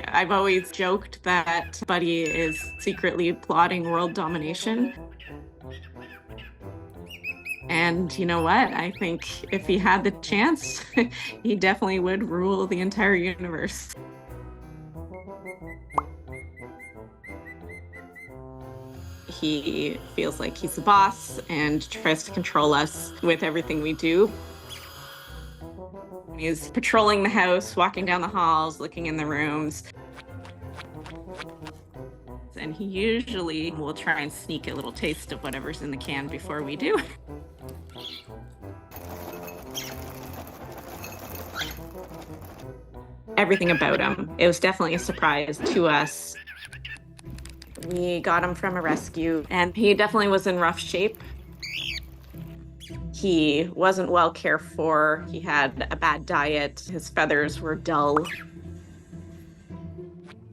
I've always joked that Buddy is secretly plotting world domination. And you know what? I think if he had the chance, he definitely would rule the entire universe. He feels like he's the boss and tries to control us with everything we do. He's patrolling the house, walking down the halls, looking in the rooms. And he usually will try and sneak a little taste of whatever's in the can before we do. Everything about him. It was definitely a surprise to us. We got him from a rescue, and he definitely was in rough shape. He wasn't well cared for. He had a bad diet. His feathers were dull.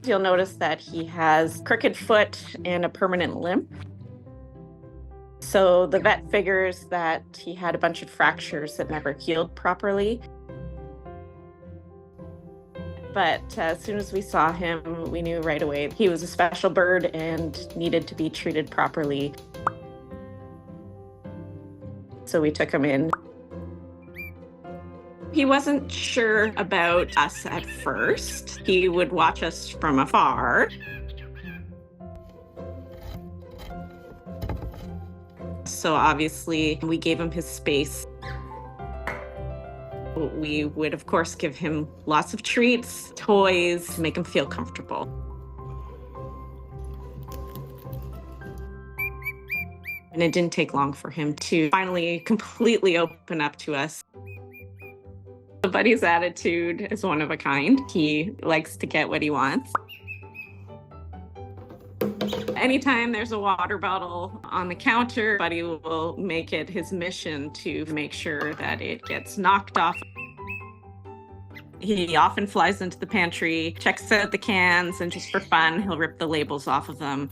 You'll notice that he has crooked foot and a permanent limp. So the vet figures that he had a bunch of fractures that never healed properly. But as soon as we saw him, we knew right away he was a special bird and needed to be treated properly. So we took him in. He wasn't sure about us at first. He would watch us from afar. So obviously we gave him his space. We would, of course, give him lots of treats, toys, make him feel comfortable. And it didn't take long for him to finally completely open up to us. Buddy's attitude is one of a kind. He likes to get what he wants. Anytime there's a water bottle on the counter, Buddy will make it his mission to make sure that it gets knocked off. He often flies into the pantry, checks out the cans, and just for fun, he'll rip the labels off of them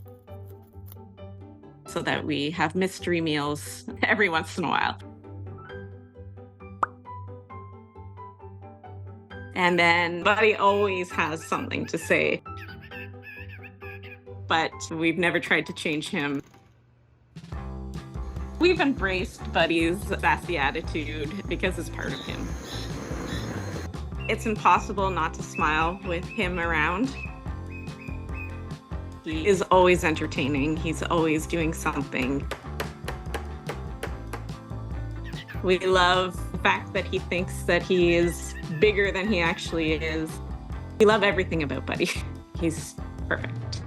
so that we have mystery meals every once in a while. And then Buddy always has something to say. But we've never tried to change him. We've embraced Buddy's sassy attitude because it's part of him. It's impossible not to smile with him around. He is always entertaining. He's always doing something. We love the fact that he thinks that he is bigger than he actually is. We love everything about Buddy. He's perfect.